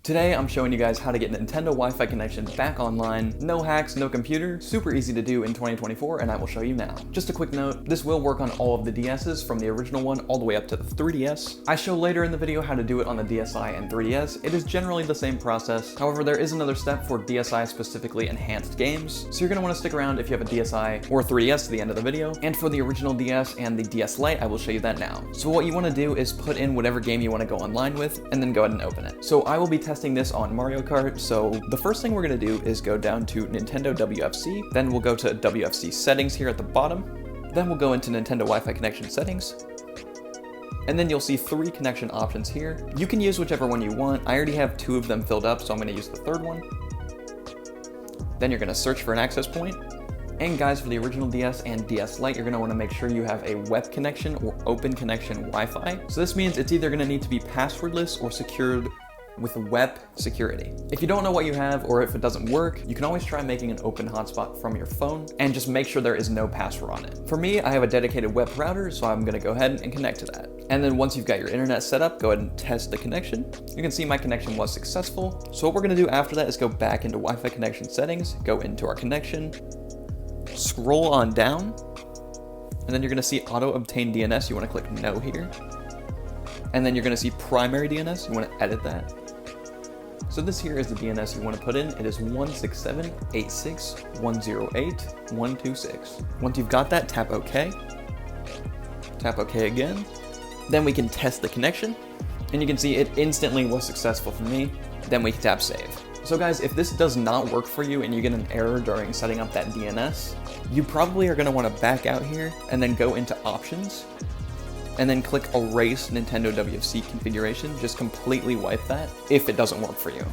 Today, I'm showing you guys how to get Nintendo Wi-Fi connection back online. No hacks, no computer, super easy to do in 2024, and I will show you now. Just a quick note, this will work on all of the DSs from the original one all the way up to the 3DS. I show later in the video how to do it on the DSi and 3DS. It is generally the same process. However, there is another step for DSi specifically enhanced games, so you're gonna wanna stick around if you have a DSi or 3DS to the end of the video. And for the original DS and the DS Lite, I will show you that now. So what you wanna do is put in whatever game you wanna go online with, and then go ahead and open it. So I will be testing this on Mario Kart, so the first thing we're gonna do is go down to Nintendo WFC, then we'll go to WFC settings here at the bottom, then we'll go into Nintendo Wi-Fi connection settings, and then you'll see 3 connection options here. You can use whichever one you want. I already have 2 of them filled up, so I'm gonna use the 3rd one. Then you're gonna search for an access point. And guys, for the original DS and DS Lite, you're gonna wanna make sure you have a web connection or open connection Wi-Fi. So this means it's either gonna need to be passwordless or secured with web security. If you don't know what you have or if it doesn't work, you can always try making an open hotspot from your phone and just make sure there is no password on it. For me, I have a dedicated web router, so I'm gonna go ahead and connect to that. And then once you've got your internet set up, go ahead and test the connection. You can see my connection was successful. So what we're gonna do after that is go back into Wi-Fi connection settings, go into our connection, scroll on down, and then you're gonna see auto obtain DNS. You wanna click no here. And then you're gonna see primary DNS, you wanna edit that. So this here is the DNS you want to put in. It is 167.86.108.126. Once you've got that, tap OK. Tap OK again. Then we can test the connection. And you can see it instantly was successful for me. Then we can tap save. So guys, if this does not work for you and you get an error during setting up that DNS, you probably are going to want to back out here and then go into options. And then click erase Nintendo WFC configuration, just completely wipe that if it doesn't work for you.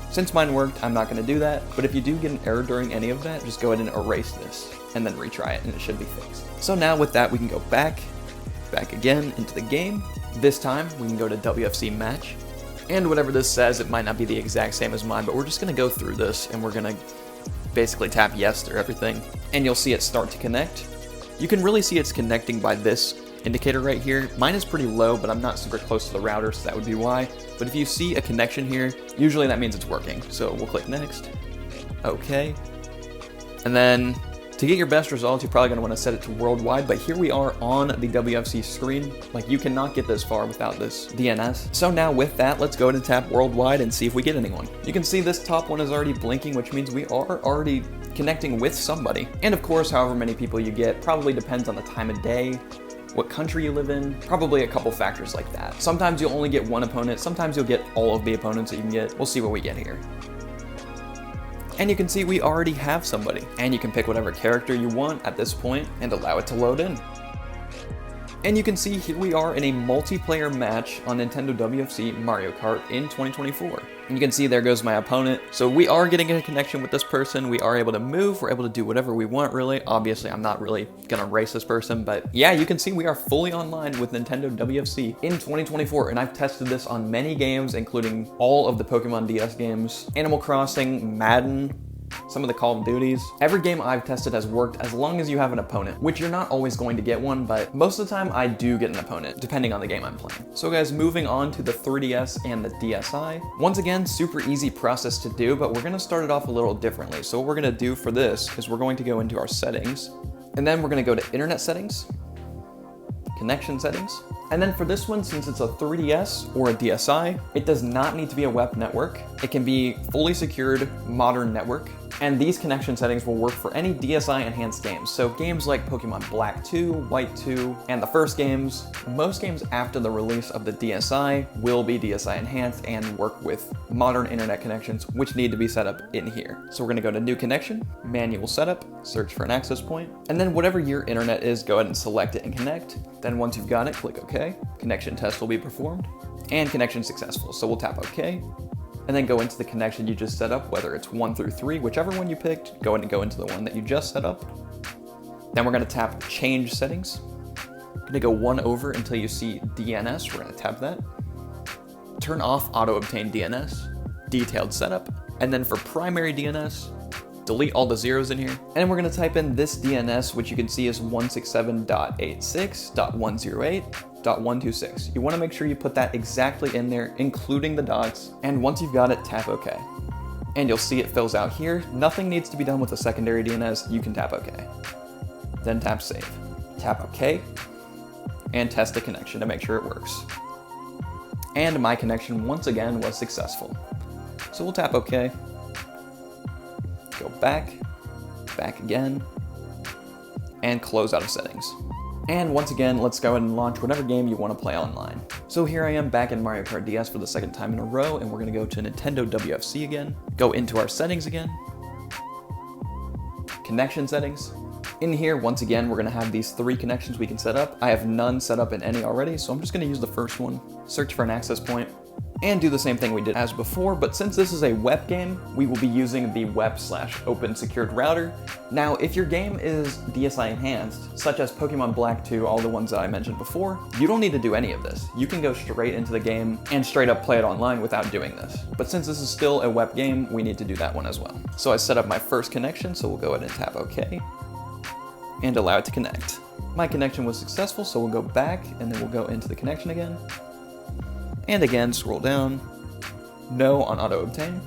Since mine worked, I'm not gonna do that, but if you do get an error during any of that, just go ahead and erase this and then retry it and it should be fixed. So now with that, we can go back again into the game. This time we can go to WFC match. And whatever this says, it might not be the exact same as mine, but we're just gonna go through this and we're gonna basically tap yes through everything. And you'll see it start to connect. You can really see it's connecting by this indicator right here. Mine is pretty low, but I'm not super close to the router, so that would be why. But if you see a connection here, usually that means it's working. So we'll click next. Okay. And then to get your best results, you're probably gonna wanna set it to worldwide, but here we are on the WFC screen. Like, you cannot get this far without this DNS. So now with that, let's go ahead and tap worldwide and see if we get anyone. You can see this top one is already blinking, which means we are already connecting with somebody. And of course, however many people you get probably depends on the time of day, what country you live in, probably a couple factors like that. Sometimes you'll only get one opponent, sometimes you'll get all of the opponents that you can get. We'll see what we get here. And you can see we already have somebody, and you can pick whatever character you want at this point and allow it to load in. And you can see here we are in a multiplayer match on Nintendo WFC Mario Kart in 2024. And you can see there goes my opponent. So we are getting a connection with this person. We are able to move. We're able to do whatever we want, really. Obviously, I'm not really gonna race this person, but yeah, you can see we are fully online with Nintendo WFC in 2024. And I've tested this on many games, including all of the Pokemon DS games, Animal Crossing, Madden, some of the Call of Duties. Every game I've tested has worked as long as you have an opponent, which you're not always going to get one, but most of the time I do get an opponent, depending on the game I'm playing. So guys, moving on to the 3DS and the DSi. Once again, super easy process to do, but we're gonna start it off a little differently. So what we're gonna do for this is we're going to go into our settings, and then we're gonna go to internet settings, connection settings. And then for this one, since it's a 3DS or a DSi, it does not need to be a web network. It can be fully secured modern network. And these connection settings will work for any DSi enhanced games. So games like Pokemon Black 2, White 2, and the first games. Most games after the release of the DSi will be DSi enhanced and work with modern internet connections, which need to be set up in here. So we're gonna go to new connection, manual setup, search for an access point, and then whatever your internet is, go ahead and select it and connect. Then once you've got it, click OK. Connection test will be performed, and connection successful. So we'll tap OK. And then go into the connection you just set up, whether it's 1 through 3, whichever one you picked, go ahead and go into the one that you just set up. Then we're gonna tap change settings. We're gonna go 1 over until you see DNS, we're gonna tap that. Turn off auto obtain DNS, detailed setup, and then for primary DNS, delete all the zeros in here. And we're gonna type in this DNS, which you can see is 167.86.108. 0.0.126. You want to make sure you put that exactly in there, including the dots, and once you've got it, tap OK. And you'll see it fills out here. Nothing needs to be done with the secondary DNS, you can tap OK. Then tap Save. Tap OK, and test the connection to make sure it works. And my connection once again was successful. So we'll tap OK, go back again, and close out of settings. And once again, let's go ahead and launch whatever game you want to play online. So here I am back in Mario Kart DS for the second time in a row, and we're going to go to Nintendo WFC again, go into our settings again, connection settings. In here, once again, we're going to have these 3 connections we can set up. I have none set up in any already, so I'm just going to use the first one, search for an access point, and do the same thing we did as before, but since this is a web game, we will be using the web/open secured router. Now, if your game is DSI enhanced, such as Pokemon Black 2, all the ones that I mentioned before, you don't need to do any of this. You can go straight into the game and straight up play it online without doing this. But since this is still a web game, we need to do that one as well. So I set up my first connection, so we'll go ahead and tap OK, and allow it to connect. My connection was successful, so we'll go back, and then we'll go into the connection again. And again, scroll down, no on auto obtain,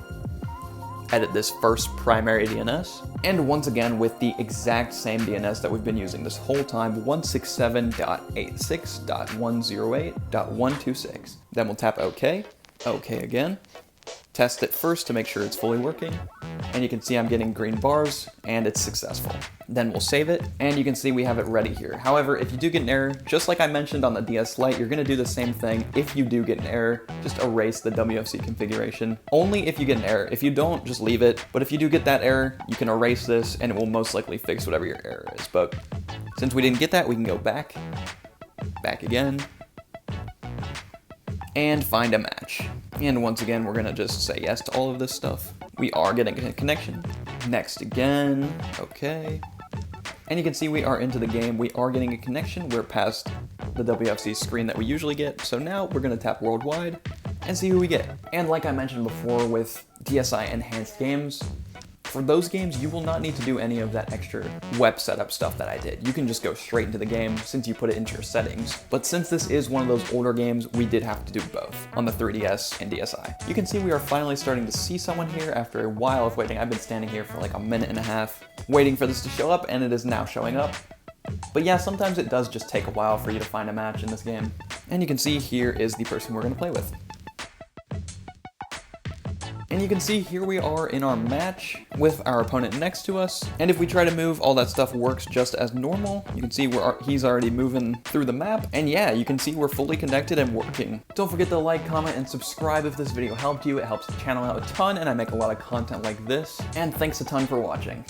edit this first primary DNS, and once again with the exact same DNS that we've been using this whole time, 167.86.108.126. Then we'll tap OK, OK again, test it first to make sure it's fully working, and you can see I'm getting green bars, and it's successful. Then we'll save it, and you can see we have it ready here. However, if you do get an error, just like I mentioned on the DS Lite, you're gonna do the same thing. If you do get an error, just erase the WFC configuration. Only if you get an error. If you don't, just leave it. But if you do get that error, you can erase this, and it will most likely fix whatever your error is. But since we didn't get that, we can go back again, and find a match. And once again, we're gonna just say yes to all of this stuff. We are getting a connection. Next again, okay. And you can see we are into the game. We are getting a connection. We're past the WFC screen that we usually get. So now we're gonna tap worldwide and see who we get. And like I mentioned before with DSI enhanced games, for those games, you will not need to do any of that extra web setup stuff that I did. You can just go straight into the game since you put it into your settings. But since this is one of those older games, we did have to do both on the 3DS and DSi. You can see we are finally starting to see someone here after a while of waiting. I've been standing here for like a minute and a half waiting for this to show up, and it is now showing up. But yeah, sometimes it does just take a while for you to find a match in this game. And you can see here is the person we're gonna play with. And you can see here we are in our match with our opponent next to us. And if we try to move, all that stuff works just as normal. You can see he's already moving through the map. And yeah, you can see we're fully connected and working. Don't forget to like, comment, and subscribe if this video helped you. It helps the channel out a ton, and I make a lot of content like this. And thanks a ton for watching.